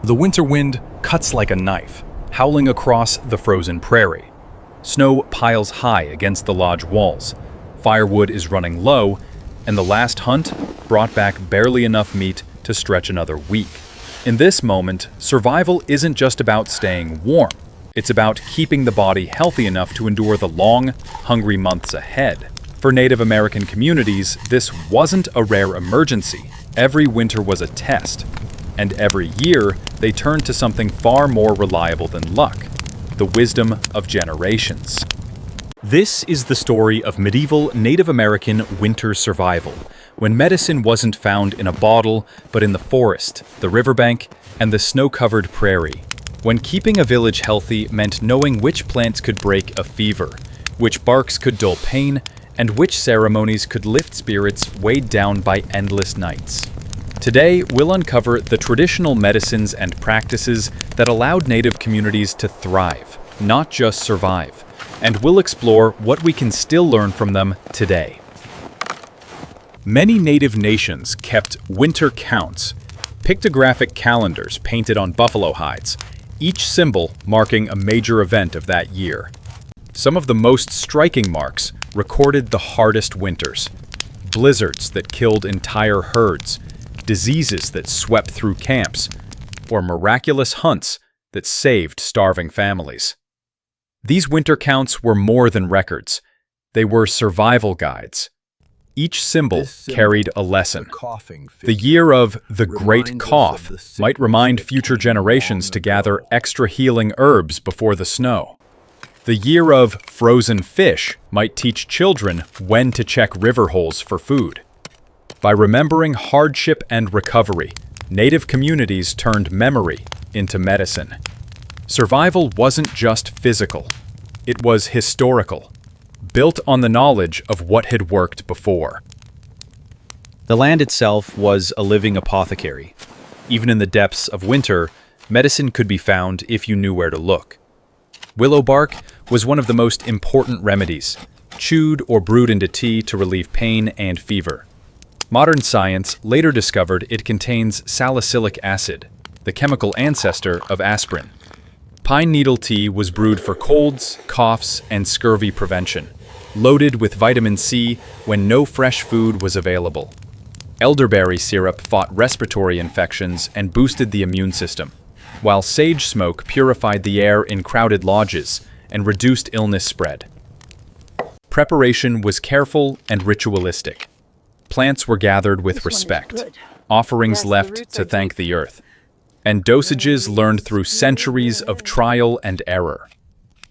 The winter wind cuts like a knife, howling across the frozen prairie. Snow piles high against the lodge walls. Firewood is running low, and the last hunt brought back barely enough meat to stretch another week. In this moment, survival isn't just about staying warm. It's about keeping the body healthy enough to endure the long, hungry months ahead. For Native American communities, this wasn't a rare emergency. Every winter was a test, and every year they turned to something far more reliable than luck: the wisdom of generations. This is the story of medieval Native American winter survival, when medicine wasn't found in a bottle, but in the forest, the riverbank, and the snow-covered prairie. When keeping a village healthy meant knowing which plants could break a fever, which barks could dull pain, and which ceremonies could lift spirits weighed down by endless nights. Today, we'll uncover the traditional medicines and practices that allowed Native communities to thrive, not just survive, and we'll explore what we can still learn from them today. Many Native nations kept winter counts, pictographic calendars painted on buffalo hides, each symbol marking a major event of that year. Some of the most striking marks recorded the hardest winters: blizzards that killed entire herds, diseases that swept through camps, or miraculous hunts that saved starving families. These winter counts were more than records. They were survival guides. Each symbol carried a lesson. The year of the Great Cough might remind future generations to gather extra healing herbs before the snow. The year of frozen fish might teach children when to check river holes for food. By remembering hardship and recovery, Native communities turned memory into medicine. Survival wasn't just physical, it was historical, built on the knowledge of what had worked before. The land itself was a living apothecary. Even in the depths of winter, medicine could be found if you knew where to look. Willow bark was one of the most important remedies, chewed or brewed into tea to relieve pain and fever. Modern science later discovered it contains salicylic acid, the chemical ancestor of aspirin. Pine needle tea was brewed for colds, coughs, and scurvy prevention, loaded with vitamin C when no fresh food was available. Elderberry syrup fought respiratory infections and boosted the immune system, while sage smoke purified the air in crowded lodges and reduced illness spread. Preparation was careful and ritualistic. Plants were gathered with respect, offerings left to thank the earth, and dosages learned through centuries of trial and error.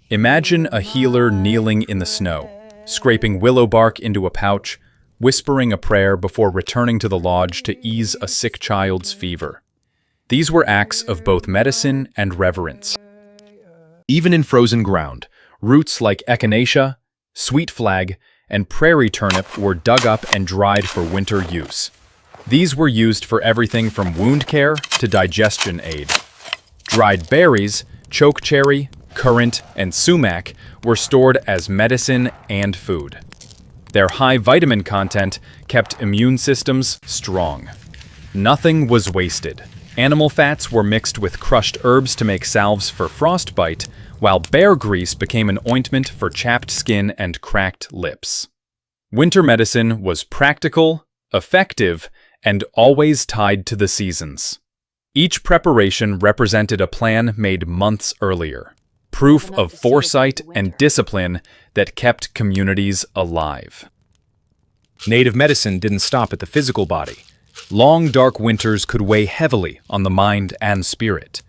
Imagine a healer kneeling in the snow, scraping willow bark into a pouch, whispering a prayer before returning to the lodge to ease a sick child's fever. These were acts of both medicine and reverence. Even in frozen ground, roots like echinacea, sweet flag, and prairie turnip were dug up and dried for winter use. These were used for everything from wound care to digestion aid. Dried berries, chokecherry, currant, and sumac were stored as medicine and food. Their high vitamin content kept immune systems strong. Nothing was wasted. Animal fats were mixed with crushed herbs to make salves for frostbite, while bear grease became an ointment for chapped skin and cracked lips. Winter medicine was practical, effective, and always tied to the seasons. Each preparation represented a plan made months earlier, proof of foresight and discipline that kept communities alive. Native medicine didn't stop at the physical body. Long, dark winters could weigh heavily on the mind and spirit.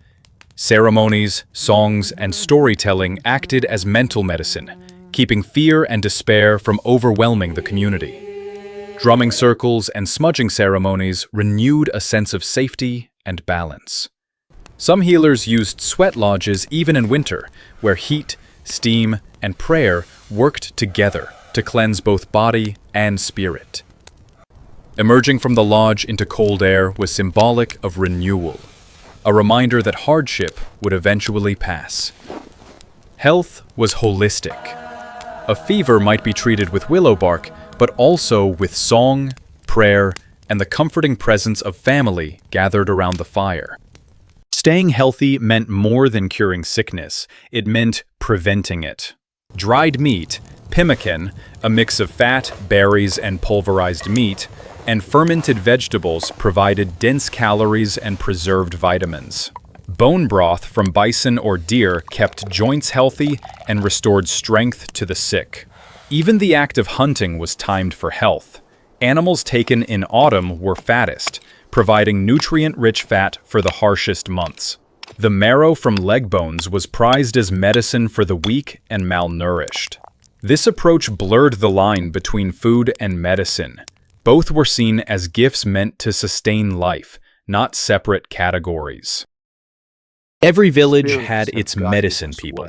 Ceremonies, songs, and storytelling acted as mental medicine, keeping fear and despair from overwhelming the community. Drumming circles and smudging ceremonies renewed a sense of safety and balance. Some healers used sweat lodges even in winter, where heat, steam, and prayer worked together to cleanse both body and spirit. Emerging from the lodge into cold air was symbolic of renewal, a reminder that hardship would eventually pass. Health was holistic. A fever might be treated with willow bark, but also with song, prayer, and the comforting presence of family gathered around the fire. Staying healthy meant more than curing sickness, it meant preventing it. Dried meat, pemmican, a mix of fat, berries, and pulverized meat, and fermented vegetables provided dense calories and preserved vitamins. Bone broth from bison or deer kept joints healthy and restored strength to the sick. Even the act of hunting was timed for health. Animals taken in autumn were fattest, providing nutrient-rich fat for the harshest months. The marrow from leg bones was prized as medicine for the weak and malnourished. This approach blurred the line between food and medicine. Both were seen as gifts meant to sustain life, not separate categories. Every village had its medicine people.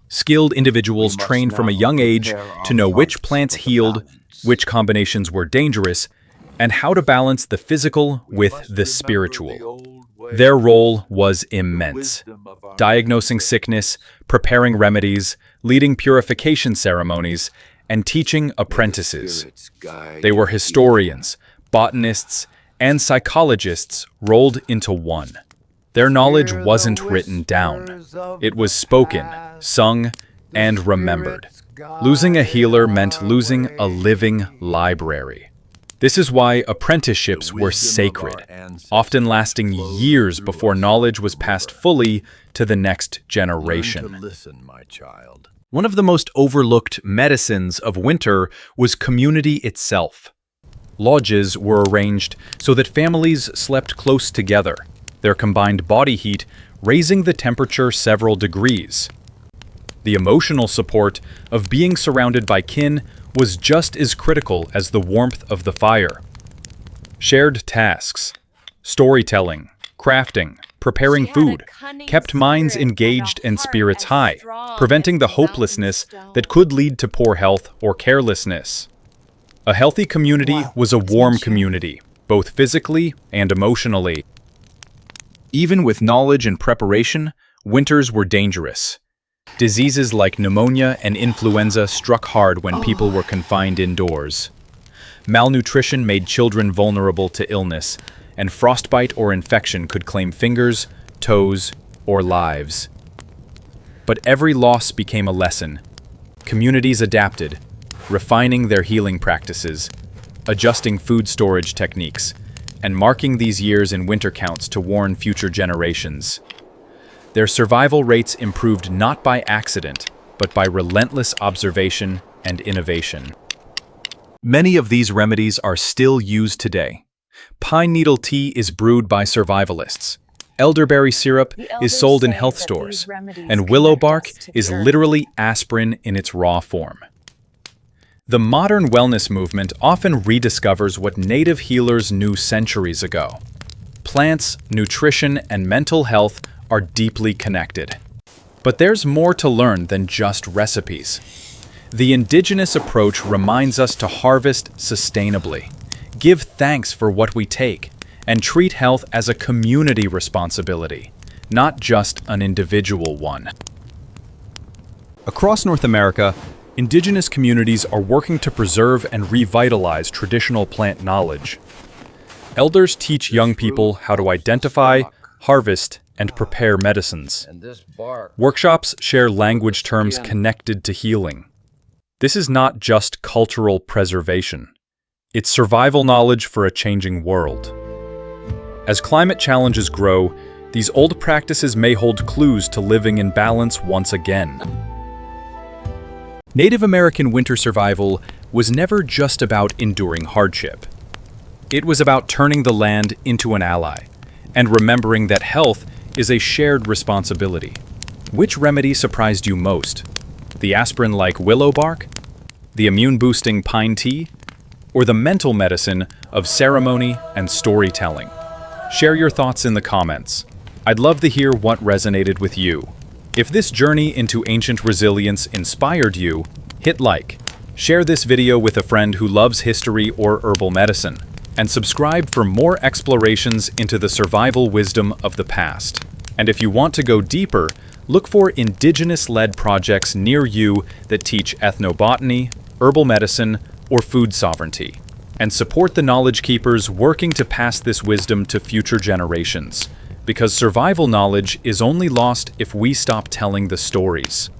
Skilled individuals trained from a young age to know which plants healed, which combinations were dangerous, and how to balance the physical with the spiritual. Their role was immense. Diagnosing sickness, preparing remedies, leading purification ceremonies, and teaching apprentices. They were historians, botanists, and psychologists rolled into one. Their knowledge wasn't written down. It was spoken, sung, and remembered. Losing a healer meant losing a living library. This is why apprenticeships were sacred, often lasting years before knowledge was passed fully to the next generation. One of the most overlooked medicines of winter was community itself. Lodges were arranged so that families slept close together, their combined body heat raising the temperature several degrees. The emotional support of being surrounded by kin was just as critical as the warmth of the fire. Shared tasks, storytelling, crafting, preparing food, kept minds engaged and spirits high, preventing the hopelessness that could lead to poor health or carelessness. A healthy community was a warm community, both physically and emotionally. Even with knowledge and preparation, winters were dangerous. Diseases like pneumonia and influenza struck hard when people were confined indoors. Malnutrition made children vulnerable to illness, and frostbite or infection could claim fingers, toes, or lives. But every loss became a lesson. Communities adapted, refining their healing practices, adjusting food storage techniques, and marking these years in winter counts to warn future generations. Their survival rates improved not by accident, but by relentless observation and innovation. Many of these remedies are still used today. Pine needle tea is brewed by survivalists. Elderberry syrup is sold in health stores, and willow bark is literally aspirin in its raw form. The modern wellness movement often rediscovers what native healers knew centuries ago. Plants, nutrition, and mental health are deeply connected. But there's more to learn than just recipes. The indigenous approach reminds us to harvest sustainably, give thanks for what we take, and treat health as a community responsibility, not just an individual one. Across North America, indigenous communities are working to preserve and revitalize traditional plant knowledge. Elders teach young people how to identify, harvest, and prepare medicines. Workshops share language terms connected to healing. This is not just cultural preservation. It's survival knowledge for a changing world. As climate challenges grow, these old practices may hold clues to living in balance once again. Native American winter survival was never just about enduring hardship. It was about turning the land into an ally, and remembering that health is a shared responsibility. Which remedy surprised you most? The aspirin-like willow bark? The immune-boosting pine tea? Or the mental medicine of ceremony and storytelling? Share your thoughts in the comments. I'd love to hear what resonated with you. If this journey into ancient resilience inspired you, hit like, share this video with a friend who loves history or herbal medicine, and subscribe for more explorations into the survival wisdom of the past. And if you want to go deeper, look for indigenous-led projects near you that teach ethnobotany, herbal medicine, or food sovereignty, and support the knowledge keepers working to pass this wisdom to future generations. because survival knowledge is only lost if we stop telling the stories.